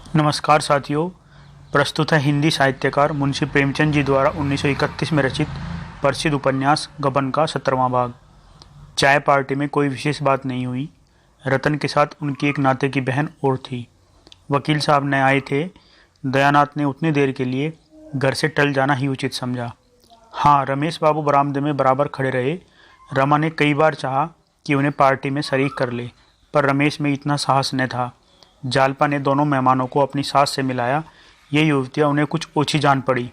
नमस्कार साथियों। प्रस्तुत है हिंदी साहित्यकार मुंशी प्रेमचंद जी द्वारा 1931 में रचित प्रसिद्ध उपन्यास गबन का 17वां भाग। चाय पार्टी में कोई विशेष बात नहीं हुई। रतन के साथ उनकी एक नाते की बहन और थी। वकील साहब ने आए थे। दयानाथ ने उतनी देर के लिए घर से टल जाना ही उचित समझा। हाँ, रमेश बाबू बरामदे में बराबर खड़े रहे। रमा ने कई बार चाहा कि उन्हें पार्टी में शरीक कर ले, पर रमेश में इतना साहस न था। जालपा ने दोनों मेहमानों को अपनी सास से मिलाया। ये युवतियाँ उन्हें कुछ ओछी जान पड़ी।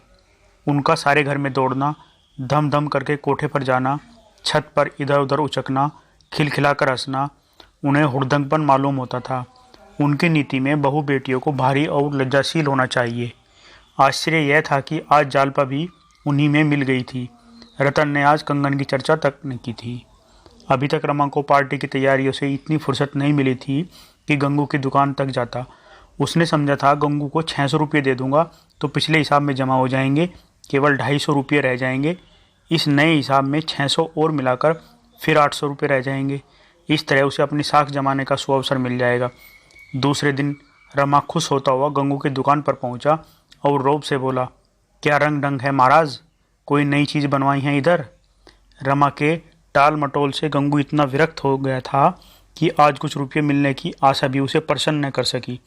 उनका सारे घर में दौड़ना, धम धम करके कोठे पर जाना, छत पर इधर उधर उचकना, खिलखिलाकर हंसना उन्हें हुड़दंगपन मालूम होता था। उनकी नीति में बहू बेटियों को भारी और लज्जाशील होना चाहिए। आश्चर्य यह था कि आज जालपा भी उन्हीं में मिल गई थी। रतन ने आज कंगन की चर्चा तक न की थी। अभी तक रमा को पार्टी की तैयारियों से इतनी फुर्सत नहीं मिली थी कि गंगू की दुकान तक जाता। उसने समझा था गंगू को 600 रुपये दे दूंगा तो पिछले हिसाब में जमा हो जाएंगे, केवल 250 रुपये रह जाएंगे। इस नए हिसाब में 600 और मिलाकर फिर 800 रुपये रह जाएंगे। इस तरह उसे अपनी साख जमाने का सुअवसर मिल जाएगा। दूसरे दिन रमा खुश होता हुआ गंगू की दुकान पर पहुंचा और रौब से बोला, क्या रंग ढंग है महाराज, कोई नई चीज़ बनवाई है इधर? रमा के टाल मटोल से गंगू इतना विरक्त हो गया था कि आज कुछ रुपये मिलने की आशा भी उसे प्रसन्न न कर सकी।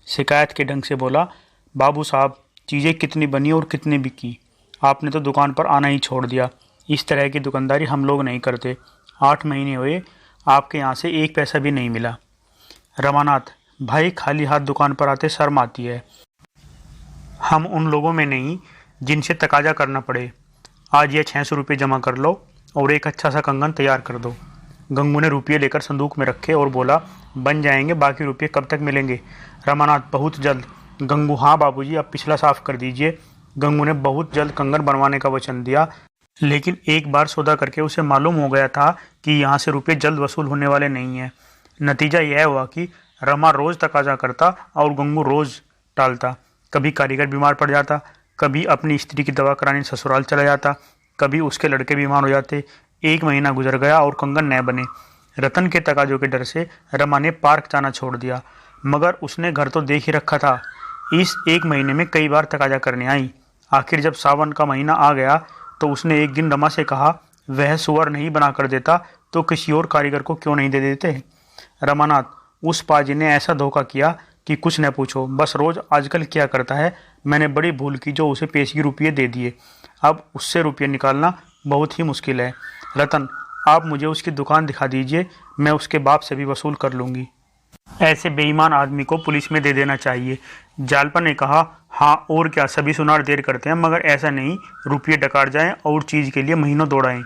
शिकायत के ढंग से बोला, बाबू साहब, चीज़ें कितनी बनी और कितनी बिकी? आपने तो दुकान पर आना ही छोड़ दिया। इस तरह की दुकानदारी हम लोग नहीं करते। 8 महीने हुए आपके यहाँ से 1 पैसा भी नहीं मिला। रमानाथ भाई, खाली हाथ दुकान पर आते शर्म आती है। हम उन लोगों में नहीं जिनसे तकाजा करना पड़े। आज ये 600 रुपये जमा कर लो और एक अच्छा सा कंगन तैयार कर दो। गंगू ने रुपये लेकर संदूक में रखे और बोला, बन जाएंगे, बाकी रुपये कब तक मिलेंगे? रमानाथ, बहुत जल्द। गंगू, हाँ बाबूजी, अब पिछला साफ कर दीजिए। गंगू ने बहुत जल्द कंगन बनवाने का वचन दिया, लेकिन एक बार सौदा करके उसे मालूम हो गया था कि यहाँ से रुपये जल्द वसूल होने वाले नहीं हैं। नतीजा यह हुआ कि रमा रोज़ तकाजा करता और गंगू रोज़ टालता। कभी कारीगर बीमार पड़ जाता, कभी अपनी स्त्री की दवा कराने ससुराल चला जाता, कभी उसके लड़के बीमार हो जाते। 1 महीना गुजर गया और कंगन न बने। रतन के तकाजों के डर से रमा ने पार्क जाना छोड़ दिया, मगर उसने घर तो देख ही रखा था। इस 1 महीने में कई बार तकाजा करने आई। आखिर जब सावन का महीना आ गया तो उसने एक दिन रमा से कहा, वह सुअर नहीं बना कर देता तो किसी और कारीगर को क्यों नहीं दे देते? रमानाथ, उस पाजी ने ऐसा धोखा किया कि कुछ न पूछो। बस रोज़ आजकल क्या करता है, मैंने बड़ी भूल की जो उसे पेशगी रुपये दे दिए। अब उससे रुपये निकालना बहुत ही मुश्किल है। रतन, आप मुझे उसकी दुकान दिखा दीजिए, मैं उसके बाप से भी वसूल कर लूँगी। ऐसे बेईमान आदमी को पुलिस में दे देना चाहिए। जालपा ने कहा, हाँ और क्या, सभी सुनार देर करते हैं, मगर ऐसा नहीं रुपये डकार जाएं और चीज़ के लिए महीनों दौड़ाएं।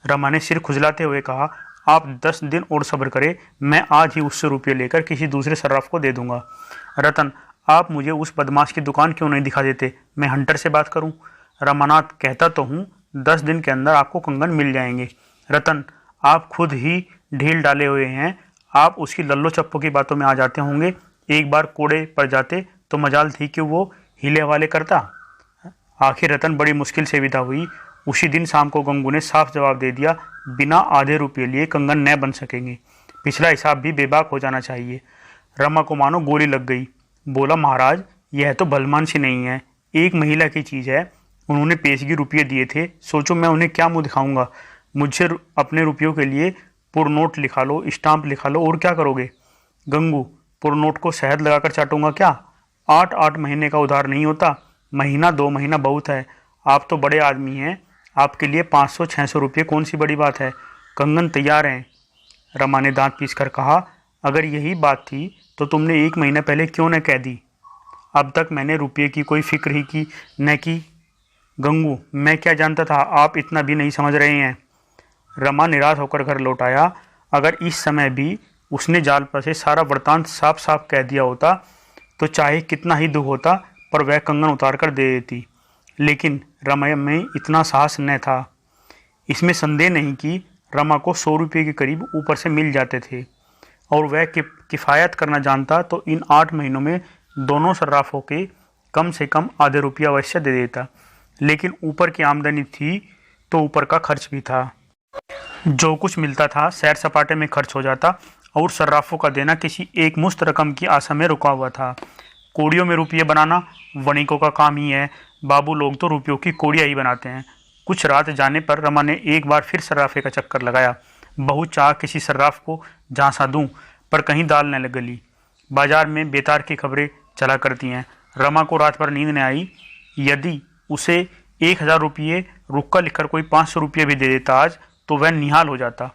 रमा ने सिर खुजलाते हुए कहा, आप 10 दिन और सब्र करें, मैं आज ही उससे रुपये लेकर किसी दूसरे सर्राफ को दे दूंगा। रतन, आप मुझे उस बदमाश की दुकान क्यों नहीं दिखा देते, मैं हंटर से बात करूं? रमानाथ, कहता तो हूँ 10 दिन के अंदर आपको कंगन मिल जाएंगे। रतन, आप खुद ही ढील डाले हुए हैं, आप उसकी लल्लो चप्पो की बातों में आ जाते होंगे। एक बार कोड़े पड़ जाते तो मजाल थी कि वो हीले वाले करता। आखिर रतन बड़ी मुश्किल से विदा हुई। उसी दिन शाम को गंगू ने साफ जवाब दे दिया, बिना आधे रुपये लिए कंगन न बन सकेंगे, पिछला हिसाब भी बेबाक हो जाना चाहिए। रमा को मानो गोली लग गई। बोला, महाराज, यह तो भलमान सी नहीं है, एक महिला की चीज़ है। उन्होंने पेशगी रुपये दिए थे, सोचो मैं उन्हें क्या मुँह दिखाऊंगा? मुझसे अपने रुपयों के लिए पुरनोट लिखा लो, स्टाम्प लिखा लो, और क्या करोगे? गंगू, पुरनोट को शहद लगाकर चाटूंगा क्या? 8-8 महीने का उधार नहीं होता, महीना 2 महीना बहुत है। आप तो बड़े आदमी हैं, आपके लिए 500-600 रुपये कौन सी बड़ी बात है? कंगन तैयार हैं। रमा ने दांत पीस कर कहा, अगर यही बात थी तो तुमने 1 महीना पहले क्यों न कह दी? अब तक मैंने रुपये की कोई फिक्र ही की न की। गंगू, मैं क्या जानता था आप इतना भी नहीं समझ रहे हैं। रमा निराश होकर घर लौट आया। अगर इस समय भी उसने जालपा से सारा वृतांत साफ साफ कह दिया होता तो चाहे कितना ही दुख होता, पर वह कंगन उतार कर दे देती। लेकिन रमा में इतना साहस न था। इसमें संदेह नहीं कि रमा को 100 रुपये के करीब ऊपर से मिल जाते थे, और वह किफ़ायत करना जानता तो इन 8 महीनों में दोनों सर्राफों के कम से कम आधे रुपये अवश्य दे देता। लेकिन ऊपर की आमदनी थी तो ऊपर का खर्च भी था। जो कुछ मिलता था सैर सपाटे में खर्च हो जाता, और सर्राफों का देना किसी एक मुश्त रकम की आशा में रुका हुआ था। कोड़ियों में रुपये बनाना वणिकों का काम ही है। बाबू लोग तो रुपयों की कोड़ियाँ ही बनाते हैं। कुछ रात जाने पर रमा ने एक बार फिर सर्राफे का चक्कर लगाया। बहुत चाह किसी सर्राफ को झांसा दूं, पर कहीं दाल न गली। बाजार में बेतार की खबरें चला करती हैं। रमा को रात भर नींद न आई। यदि उसे 1000 रुपये रुक्का लिखकर कोई 500 रुपये भी दे देता आज, तो वह निहाल हो जाता।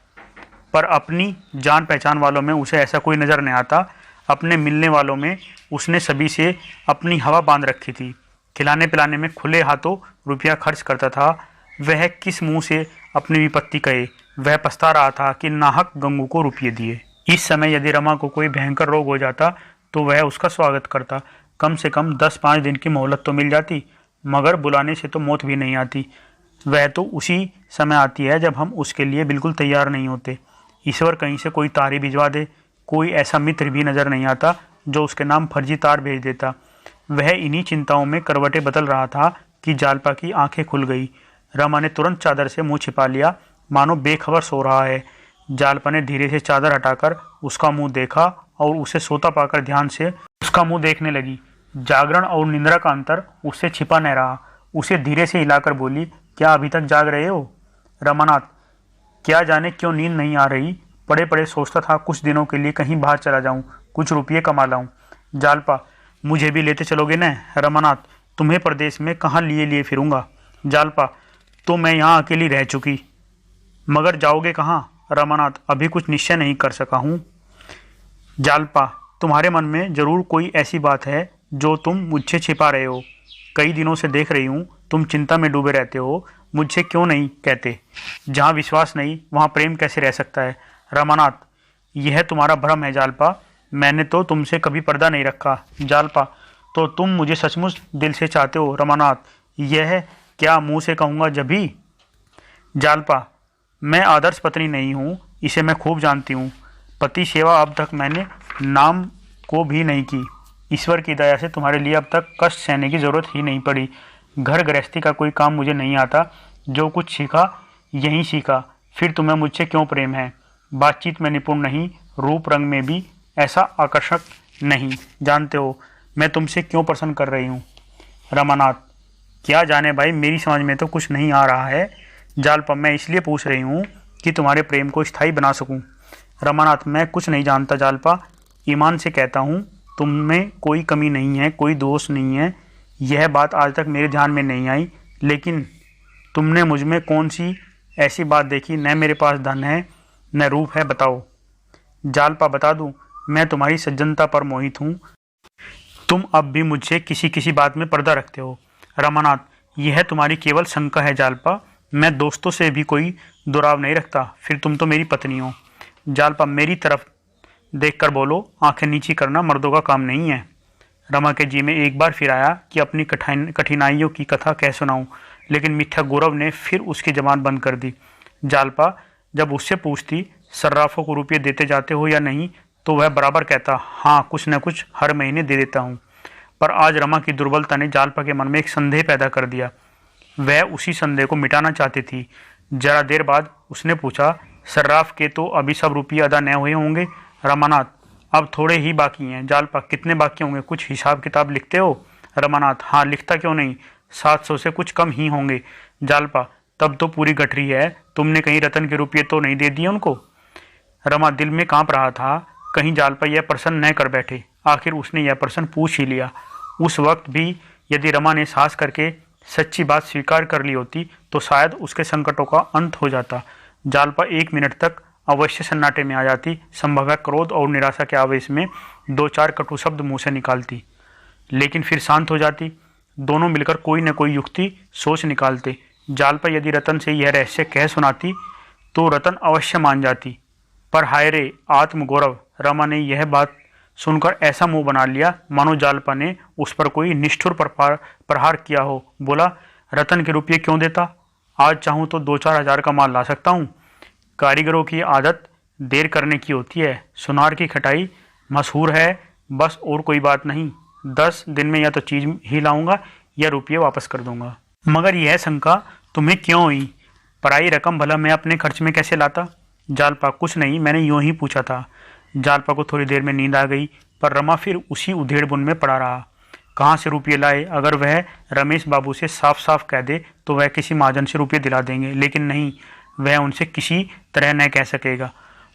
पर अपनी जान पहचान वालों में उसे ऐसा कोई नजर नहीं आता। अपने मिलने वालों में उसने सभी से अपनी हवा बांध रखी थी। खिलाने पिलाने में खुले हाथों रुपया खर्च करता था। वह किस मुंह से अपनी विपत्ति कहे। वह पछता रहा था कि नाहक गंगू को रुपये दिए। इस समय यदि रमा को कोई भयंकर रोग हो जाता तो वह उसका स्वागत करता। कम से कम 10-5 दिन की मोहलत तो मिल जाती, मगर बुलाने से तो मौत भी नहीं आती। वह तो उसी समय आती है जब हम उसके लिए बिल्कुल तैयार नहीं होते। ईश्वर कहीं से कोई तार ही भिजवा दे। कोई ऐसा मित्र भी नजर नहीं आता जो उसके नाम फर्जी तार भेज देता। वह इन्हीं चिंताओं में करवटें बदल रहा था कि जालपा की आंखें खुल गई। रमा ने तुरंत चादर से मुंह छिपा लिया, मानो बेखबर सो रहा है। जालपा ने धीरे से चादर हटाकर उसका मुंह देखा और उसे सोता पाकर ध्यान से उसका मुंह देखने लगी। जागरण और निंद्रा का अंतर उससे छिपा नहीं रहा। उसे धीरे से हिलाकर बोली, क्या अभी तक जाग रहे हो? रमानाथ, क्या जाने क्यों नींद नहीं आ रही। पड़े पड़े सोचता था कुछ दिनों के लिए कहीं बाहर चला जाऊं, कुछ रुपये कमा लाऊं। जालपा, मुझे भी लेते चलोगे न? रमानाथ, तुम्हें प्रदेश में कहाँ लिए लिए फिरूंगा। जालपा, तो मैं यहाँ अकेली रह चुकी, मगर जाओगे कहाँ? रमानाथ, अभी कुछ निश्चय नहीं कर सका हूँ। जालपा, तुम्हारे मन में जरूर कोई ऐसी बात है जो तुम मुझसे छिपा रहे हो। कई दिनों से देख रही हूँ तुम चिंता में डूबे रहते हो। मुझसे क्यों नहीं कहते? जहाँ विश्वास नहीं वहाँ प्रेम कैसे रह सकता है? रमानाथ, यह तुम्हारा भ्रम है जालपा। मैंने तो तुमसे कभी पर्दा नहीं रखा। जालपा, तो तुम मुझे सचमुच दिल से चाहते हो? रमानाथ, यह क्या मुंह से कहूँगा जब भी। जालपा, मैं आदर्श पत्नी नहीं हूँ, इसे मैं खूब जानती हूँ। पति सेवा अब तक मैंने नाम को भी नहीं की। ईश्वर की दया से तुम्हारे लिए अब तक कष्ट सहने की जरूरत ही नहीं पड़ी। घर गृहस्थी का कोई काम मुझे नहीं आता। जो कुछ सीखा यहीं सीखा। फिर तुम्हें मुझसे क्यों प्रेम है? बातचीत में निपुण नहीं, रूप रंग में भी ऐसा आकर्षक नहीं। जानते हो मैं तुमसे क्यों प्रसन्न कर रही हूँ? रमानाथ, क्या जाने भाई, मेरी समझ में तो कुछ नहीं आ रहा है। जालपा, मैं इसलिए पूछ रही हूँ कि तुम्हारे प्रेम को स्थायी बना सकूँ। रमानाथ, मैं कुछ नहीं जानता जालपा, ईमान से कहता हूँ तुम में कोई कमी नहीं है, कोई दोष नहीं है। यह बात आज तक मेरे ध्यान में नहीं आई, लेकिन तुमने मुझ में कौन सी ऐसी बात देखी? न मेरे पास धन है न रूप है, बताओ। जालपा, बता दूं, मैं तुम्हारी सज्जनता पर मोहित हूँ। तुम अब भी मुझसे किसी किसी बात में पर्दा रखते हो। रमानाथ, यह तुम्हारी केवल शंका है जालपा। मैं दोस्तों से भी कोई दुराव नहीं रखता। फिर तुम तो मेरी पत्नी हो। जालपा, मेरी तरफ देखकर बोलो, आंखें नीची करना मर्दों का काम नहीं है। रमा के जी में एक बार फिर आया कि अपनी कठिनाइयों की कथा कह सुनाऊं, लेकिन मिठा गौरव ने फिर उसकी जबान बंद कर दी। जालपा जब उससे पूछती सर्राफों को रुपये देते जाते हो या नहीं, तो वह बराबर कहता, हाँ, कुछ न कुछ हर महीने दे देता हूँ। पर आज रमा की दुर्बलता ने जालपा के मन में एक संदेह पैदा कर दिया। वह उसी संदेह को मिटाना चाहती थी। जरा देर बाद उसने पूछा, सर्राफ के तो अभी सब रुपये अदा न हुए होंगे? रमानाथ, अब थोड़े ही बाकी हैं। जालपा, कितने बाकी होंगे? कुछ हिसाब किताब लिखते हो? रमानाथ, हाँ, लिखता क्यों नहीं, 700 से कुछ कम ही होंगे। जालपा, तब तो पूरी गठरी है। तुमने कहीं रतन के रुपये तो नहीं दे दिए उनको? रमा दिल में कांप रहा था, कहीं जालपा यह प्रश्न न कर बैठे। आखिर उसने यह प्रश्न पूछ ही लिया। उस वक्त भी यदि रमा ने साहस करके सच्ची बात स्वीकार कर ली होती तो शायद उसके संकटों का अंत हो जाता। जालपा 1 मिनट तक अवश्य सन्नाटे में आ जाती। संभवतः क्रोध और निराशा के आवेश में 2-4 कटु शब्द मुंह से निकालती, लेकिन फिर शांत हो जाती। दोनों मिलकर कोई न कोई युक्ति सोच निकालते। जालपा यदि रतन से यह रहस्य कह सुनाती तो रतन अवश्य मान जाती। पर हाय रे आत्मगौरव! रमा ने यह बात सुनकर ऐसा मुंह बना लिया मानो जालपा ने उस पर कोई निष्ठुर प्रहार किया हो। बोला, रतन के रुपये क्यों देता? आज चाहूँ तो 2-4 हजार का माल ला सकता हूँ। कारीगरों की आदत देर करने की होती है। सुनार की खटाई मशहूर है, बस और कोई बात नहीं। 10 दिन में या तो चीज़ ही लाऊंगा या रुपये वापस कर दूंगा। मगर यह शंका तुम्हें क्यों हुई? पराई रकम भला मैं अपने खर्च में कैसे लाता? जालपा, कुछ नहीं, मैंने यूं ही पूछा था। जालपा को थोड़ी देर में नींद आ गई, पर रमा फिर उसी उधेड़ बुन में पड़ा रहा। कहाँ से रुपये लाए? अगर वह रमेश बाबू से साफ साफ कह दे तो वह किसी महाजन से रुपये दिला देंगे, लेकिन नहीं, वह उनसे किसी तरह न कह सकेगा।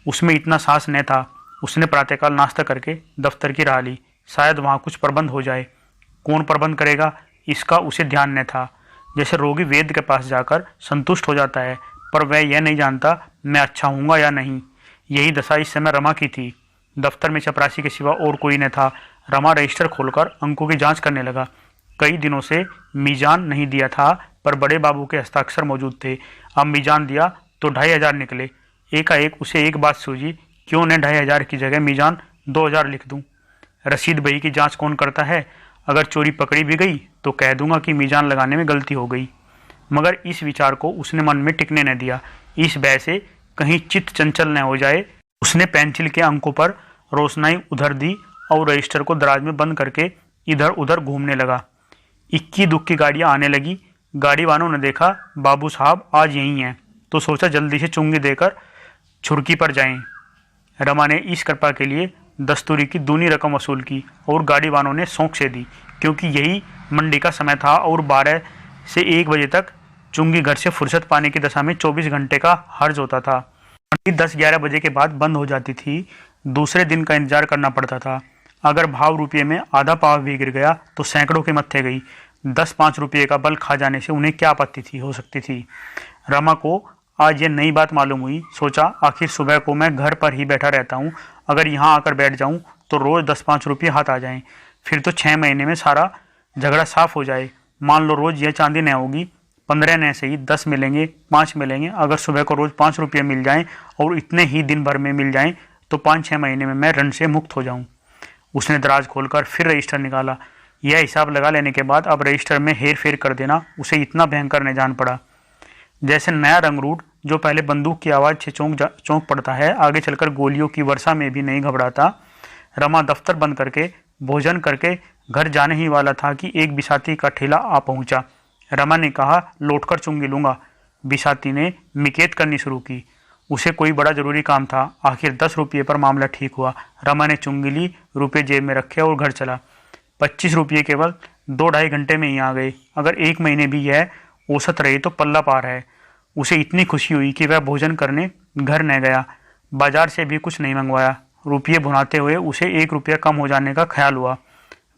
उसमें इतना साहस न था। उसने प्रातःकाल नाश्ता करके दफ्तर की राह ली। शायद वहाँ कुछ प्रबंध हो जाए। कौन प्रबंध करेगा, इसका उसे ध्यान न था। जैसे रोगी वैद्य के पास जाकर संतुष्ट हो जाता है, पर वह यह नहीं जानता मैं अच्छा हूँगा या नहीं। यही दशा इस समय रमा की थी। दफ्तर में चपरासी के सिवा और कोई न था। रमा रजिस्टर खोलकर अंकों की जांच करने लगा। कई दिनों से मीजान नहीं दिया था, पर बड़े बाबू के हस्ताक्षर मौजूद थे। अब मीजान दिया तो 2500 निकले। एकाएक उसे एक बात सूझी, क्यों न 2500 की जगह मीजान 2000 लिख दूं। रसीद बही की जांच कौन करता है? अगर चोरी पकड़ी भी गई तो कह दूंगा कि मीजान लगाने में गलती हो गई। मगर इस विचार को उसने मन में टिकने न दिया। इस भय से कहीं चित्त चंचल न हो जाए, उसने पेंसिल के अंकों पर रोशनाई उधर दी और रजिस्टर को दराज में बंद करके इधर उधर घूमने लगा। इक्की दुक्की गाड़ियां आने लगी। गाड़ी वालों ने देखा बाबू साहब आज यहीं हैं, तो सोचा जल्दी से चुंगी देकर छुड़की पर जाएं। रमा ने इस कृपा के लिए दस्तूरी की दूनी रकम वसूल की और गाड़ी वालों ने शौक से दी, क्योंकि यही मंडी का समय था और 12 से 1 बजे तक चुंगी घर से फुर्सत पाने की दशा में 24 घंटे का हर्ज होता था। मंडी 10-11 बजे के बाद बंद हो जाती थी। दूसरे दिन का इंतजार करना पड़ता था। अगर भाव रुपये में आधा पाव भी गिर गया तो सैकड़ों के मत्थे गई। 10-5 रुपये का बल खा जाने से उन्हें क्या आपत्ति हो सकती थी। रमा को आज ये नई बात मालूम हुई। सोचा आखिर सुबह को मैं घर पर ही बैठा रहता हूँ, अगर यहाँ आकर बैठ जाऊँ तो रोज़ 10-5 रुपये हाथ आ जाएं। फिर तो 6 महीने में सारा झगड़ा साफ हो जाए। मान लो रोज़ यह चांदी न होगी, 15 न सही 10 मिलेंगे, 5 मिलेंगे। अगर सुबह को रोज़ 5 रुपये मिल जाएं और इतने ही दिन भर में मिल जाएं तो 5-6 महीने में मैं ऋण से मुक्त हो जाऊँ। उसने दराज खोलकर फिर रजिस्टर निकाला। यह हिसाब लगा लेने के बाद अब रजिस्टर में हेर फेर कर देना उसे इतना भयंकर न जान पड़ा। जैसे नया रंगरूट जो पहले बंदूक की आवाज़ से चौंक पड़ता है, आगे चलकर गोलियों की वर्षा में भी नहीं घबराता। रमा दफ्तर बंद करके भोजन करके घर जाने ही वाला था कि एक बिसाती का ठेला आ पहुंचा। रमा ने कहा लौटकर चुंगी लूँगा। बिसाती ने मिकेत करनी शुरू की। उसे कोई बड़ा जरूरी काम था। आखिर 10 रुपये पर मामला ठीक हुआ। रमा ने चुंगी ली, रुपये जेब में रखे और घर चला। 25 रुपये केवल 2-2.5 घंटे में ही आ गए। अगर 1 महीने भी यह औसत रही तो पल्ला पार है। उसे इतनी खुशी हुई कि वह भोजन करने घर न गया, बाजार से भी कुछ नहीं मंगवाया। रुपये भुनाते हुए उसे 1 रुपया कम हो जाने का ख्याल हुआ।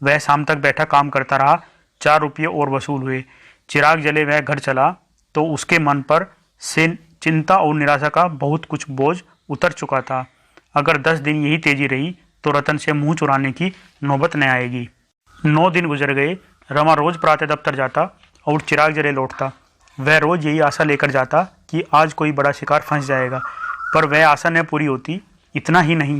वह शाम तक बैठा काम करता रहा। 4 रुपये और वसूल हुए। चिराग जले वह घर चला तो उसके मन पर से चिंता और निराशा का बहुत कुछ बोझ उतर चुका था। अगर 10 दिन यही तेजी रही तो रतन से मुंह चुराने की नौबत न आएगी। 9 दिन गुजर गए। रमा रोज प्रातः दफ्तर जाता और चिराग जले लौटता। वह रोज यही आशा लेकर जाता कि आज कोई बड़ा शिकार फंस जाएगा, पर वह आशा न पूरी होती। इतना ही नहीं,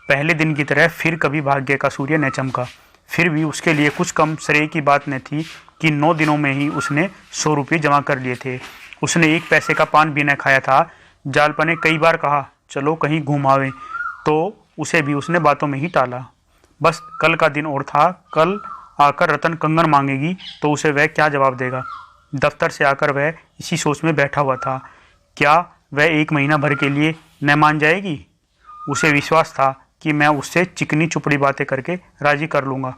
पहले दिन की तरह फिर कभी भाग्य का सूर्य न चमका। फिर भी उसके लिए कुछ कम श्रेय की बात न थी कि 9 दिनों में ही उसने 100 रुपये जमा कर लिए थे। उसने 1 पैसे का पान भी न खाया था। जालपा ने कई बार कहा चलो कहीं घूम आवे, तो उसे भी उसने बातों में ही टाला। बस कल का दिन और था। कल आकर रतन कंगन मांगेगी तो उसे वह क्या जवाब देगा। दफ्तर से आकर वह इसी सोच में बैठा हुआ था, क्या वह 1 महीना भर के लिए न मान जाएगी। उसे विश्वास था कि मैं उससे चिकनी चुपड़ी बातें करके राजी कर लूँगा।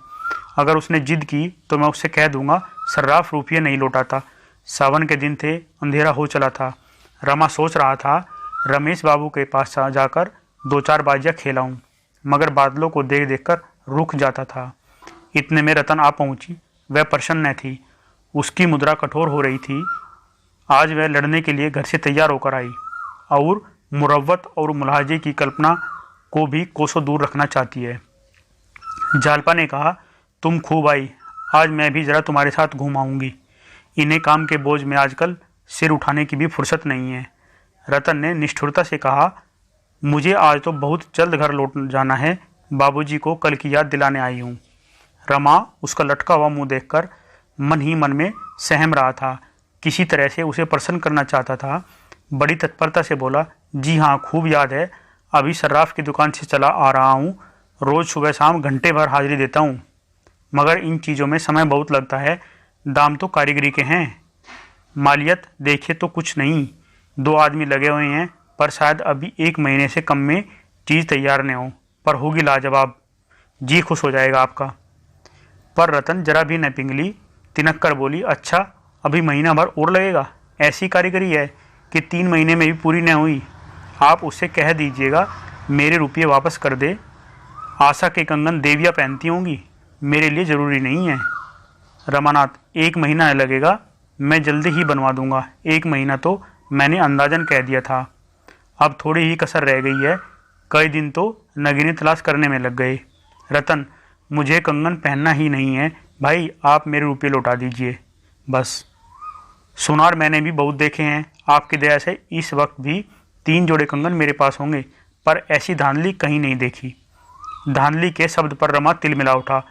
अगर उसने जिद की तो मैं उससे कह दूंगा सर्राफ रुपये नहीं लौटाता। सावन के दिन थे, अंधेरा हो चला था। रमा सोच रहा था रमेश बाबू के पास जाकर 2-4 बाजियाँ खेलाऊँ, मगर बादलों को देख देख कर रुक जाता था। इतने में रतन आ पहुँची। वह प्रसन्न न थी, उसकी मुद्रा कठोर हो रही थी। आज वह लड़ने के लिए घर से तैयार होकर आई और मुरव्वत और मुलाहजे की कल्पना को भी कोसों दूर रखना चाहती है। जालपा ने कहा तुम खूब आई, आज मैं भी ज़रा तुम्हारे साथ घूम आऊँगी। इन्हें काम के बोझ में आजकल सिर उठाने की भी फुर्सत नहीं है। रतन ने निष्ठुरता से कहा मुझे आज तो बहुत जल्द घर लौट जाना है, बाबूजी को कल की याद दिलाने आई हूँ। रमा उसका लटका हुआ मुंह देखकर मन ही मन में सहम रहा था। किसी तरह से उसे प्रसन्न करना चाहता था। बड़ी तत्परता से बोला जी हाँ खूब याद है, अभी सर्राफ की दुकान से चला आ रहा हूँ। रोज़ सुबह शाम घंटे भर हाजिरी देता हूँ, मगर इन चीज़ों में समय बहुत लगता है। दाम तो कारीगरी के हैं, मालियत देखिए तो कुछ नहीं। 2 आदमी लगे हुए हैं, पर शायद अभी 1 महीने से कम में चीज़ तैयार न हो, पर होगी लाजवाब। जी खुश हो जाएगा आपका। पर रतन जरा भी न पिघली, तिनक कर बोली, अच्छा अभी महीना भर और लगेगा? ऐसी कारीगरी है कि 3 महीने में भी पूरी न हुई। आप उससे कह दीजिएगा मेरे रुपये वापस कर दे। आशा के कंगन देवियाँ पहनती होंगी, मेरे लिए ज़रूरी नहीं है। रमानाथ, 1 महीना लगेगा, मैं जल्दी ही बनवा दूंगा। 1 महीना तो मैंने अंदाजन कह दिया था, अब थोड़ी ही कसर रह गई है। कई दिन तो नगीने तलाश करने में लग गए। रतन, मुझे कंगन पहनना ही नहीं है भाई, आप मेरे रुपये लौटा दीजिए बस। सुनार मैंने भी बहुत देखे हैं, आपकी दया से इस वक्त भी 3 जोड़े कंगन मेरे पास होंगे, पर ऐसी धांधली कहीं नहीं देखी। धांधली के शब्द पर रमा तिलमिला उठा।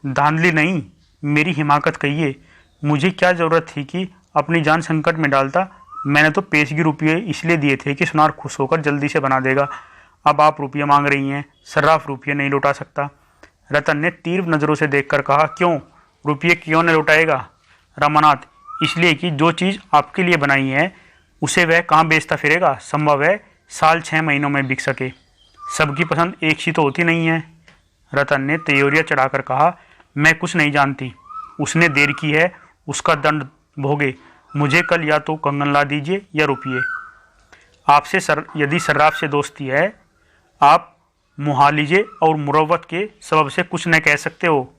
धांधली नहीं, मेरी हिमाकत कहिए। मुझे क्या ज़रूरत थी कि अपनी जान संकट में डालता? मैंने तो पेशगी रुपये इसलिए दिए थे कि सुनार खुश होकर जल्दी से बना देगा। अब आप रुपये मांग रही हैं, सर्राफ रुपये नहीं लौटा सकता। रतन ने तीव्र नज़रों से देखकर कहा, क्यों? रुपये क्यों न लौटाएगा? रमानाथ, इसलिए कि जो चीज़ आपके लिए बनाई है उसे वह कहाँ बेचता फिरेगा? संभव है साल 6 महीनों में बिक सके। सबकी पसंद एक सी तो होती नहीं है। रतन ने त्योरिया चढ़ाकर कहा, मैं कुछ नहीं जानती। उसने देर की है, उसका दंड भोगे। मुझे कल या तो कंगन ला दीजिए या रुपये। आपसे यदि सर्राफ से दोस्ती है, आप मुहा लीजिए और मुरव्वत के सबब से कुछ न कह सकते हो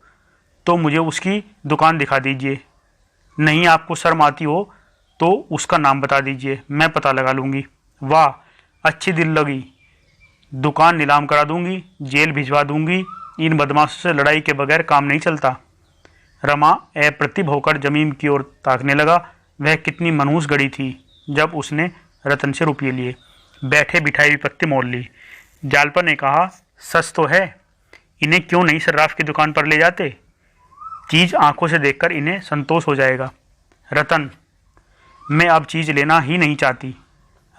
तो मुझे उसकी दुकान दिखा दीजिए। नहीं आपको शर्म आती हो तो उसका नाम बता दीजिए, मैं पता लगा लूँगी। वाह, अच्छी दिल लगी। दुकान नीलाम करा दूंगी, जेल भिजवा दूंगी। इन बदमाशों से लड़ाई के बगैर काम नहीं चलता। रमा अप्रतिभ होकर जमीन की ओर ताकने लगा। वह कितनी मनहूस गड़ी थी जब उसने रतन से रुपये लिए। बैठे बिठाई विपत्ति मोल ली। जालपा ने कहा, सच तो है, इन्हें क्यों नहीं सर्राफ की दुकान पर ले जाते? चीज़ आंखों से देखकर इन्हें संतोष हो जाएगा। रतन, मैं अब चीज़ लेना ही नहीं चाहती।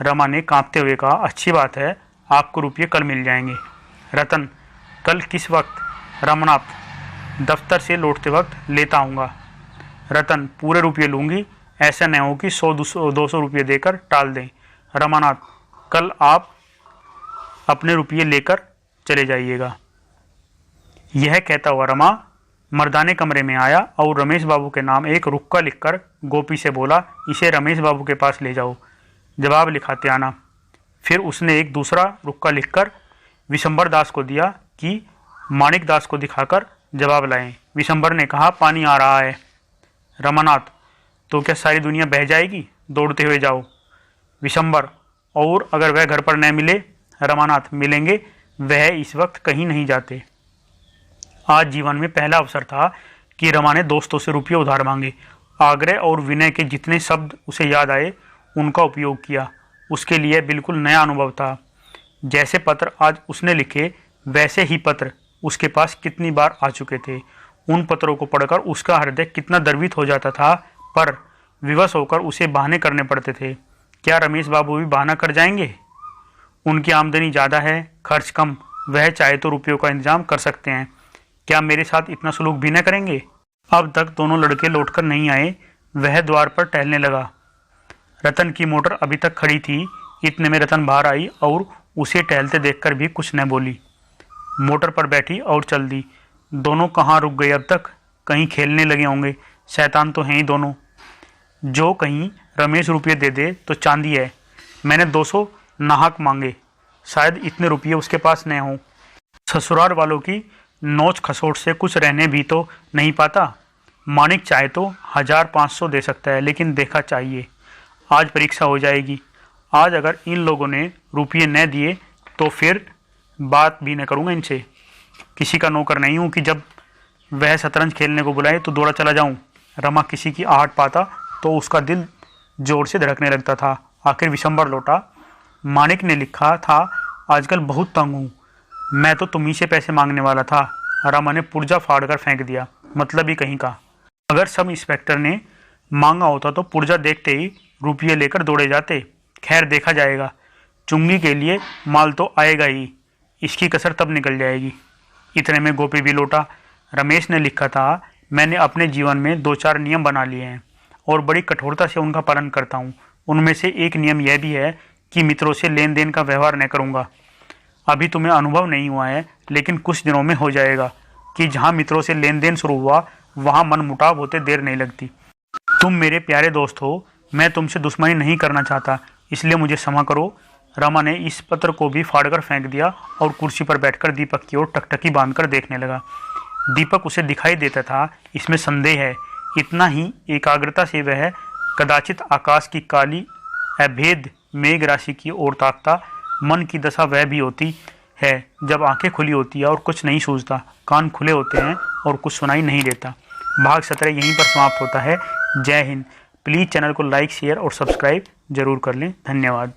रमा ने कांपते हुए कहा, अच्छी बात है, आपको रुपये कल मिल जाएंगे। रतन, कल किस वक्त? रमनाथ, दफ्तर से लौटते वक्त लेता आऊँगा। रतन, पूरे रुपये लूँगी, ऐसा न हो कि 100-200 रुपये देकर टाल दें। रमानाथ, कल आप अपने रुपये लेकर चले जाइएगा। यह कहता हुआ रमा मर्दाने कमरे में आया और रमेश बाबू के नाम एक रुक्का लिखकर गोपी से बोला, इसे रमेश बाबू के पास ले जाओ, जवाब लिखाते आना। फिर उसने एक दूसरा रुक्का लिखकर विशंबर दास को दिया कि माणिक दास को दिखाकर जवाब लाएं। विशंबर ने कहा, पानी आ रहा है। रमानाथ, तो क्या सारी दुनिया बह जाएगी? दौड़ते हुए जाओ। विशंबर, और अगर वह घर पर न मिले? रमानाथ, मिलेंगे, वह इस वक्त कहीं नहीं जाते। आज जीवन में पहला अवसर था कि रमा ने दोस्तों से रुपये उधार मांगे। आग्रह और विनय के जितने शब्द उसे याद आए उनका उपयोग किया। उसके लिए बिल्कुल नया अनुभव था। जैसे पत्र आज उसने लिखे वैसे ही पत्र उसके पास कितनी बार आ चुके थे। उन पत्रों को पढ़कर उसका हृदय कितना द्रवित हो जाता था, पर विवश होकर उसे बहाने करने पड़ते थे। क्या रमेश बाबू भी बहाना कर जाएंगे? उनकी आमदनी ज़्यादा है, खर्च कम, वह चाहे तो रुपयों का इंतजाम कर सकते हैं। क्या मेरे साथ इतना सलूक भी न करेंगे? अब तक दोनों लड़के लौटकर नहीं आए। वह द्वार पर टहलने लगा। रतन की मोटर अभी तक खड़ी थी। इतने में रतन बाहर आई और उसे टहलते देखकर भी कुछ न बोली। मोटर पर बैठी और चल दी। दोनों कहाँ रुक गए अब तक? कहीं खेलने लगे होंगे। शैतान तो हैं ही दोनों। जो कहीं रमेश रुपये दे दे तो चांदी है। मैंने 200 नाहक मांगे, शायद इतने रुपये उसके पास न हों। ससुराल वालों की नोच खसोट से कुछ रहने भी तो नहीं पाता। माणिक चाहे तो 1500 दे सकता है, लेकिन देखा चाहिए। आज परीक्षा हो जाएगी। आज अगर इन लोगों ने रुपये न दिए तो फिर बात भी न करूँगा इनसे। किसी का नौकर नहीं हूँ कि जब वह शतरंज खेलने को बुलाए तो दौड़ा चला जाऊँ। रमा किसी की आहट पाता तो उसका दिल जोर से धड़कने लगता था। आखिर विशंबर लौटा। माणिक ने लिखा था, आजकल बहुत तंग हूँ, मैं तो तुम्ही से पैसे मांगने वाला था। रमा ने पुर्जा फाड़ कर फेंक दिया। मतलब ही कहीं का। अगर सब इंस्पेक्टर ने मांगा होता तो पुर्जा देखते ही रुपये लेकर दौड़े जाते। खैर देखा जाएगा, चुंगी के लिए माल तो आएगा ही, इसकी कसर तब निकल जाएगी। इतने में गोपी भी लौटा। रमेश ने लिखा था, मैंने अपने जीवन में 2-4 नियम बना लिए हैं और बड़ी कठोरता से उनका पालन करता हूँ। उनमें से एक नियम यह भी है कि मित्रों से लेन देन का व्यवहार न करूँगा। अभी तुम्हें अनुभव नहीं हुआ है, लेकिन कुछ दिनों में हो जाएगा कि जहाँ मित्रों से लेन देन शुरू हुआ वहाँ मनमुटाव होते देर नहीं लगती। तुम मेरे प्यारे दोस्त हो, मैं तुमसे दुश्मनी नहीं करना चाहता, इसलिए मुझे क्षमा करो। रमा ने इस पत्र को भी फाड़कर फेंक दिया और कुर्सी पर बैठकर दीपक की ओर टकटकी बांधकर देखने लगा। दीपक उसे दिखाई देता था, इसमें संदेह है। इतना ही एकाग्रता से वह कदाचित आकाश की काली अभेद मेघ राशि की ओर ताकता। मन की दशा वह भी होती है जब आंखें खुली होती है और कुछ नहीं सूझता, कान खुले होते हैं और कुछ सुनाई नहीं देता। भाग 17 यहीं पर समाप्त होता है। जय हिंद। प्लीज़ चैनल को लाइक, शेयर और सब्सक्राइब जरूर कर लें। धन्यवाद।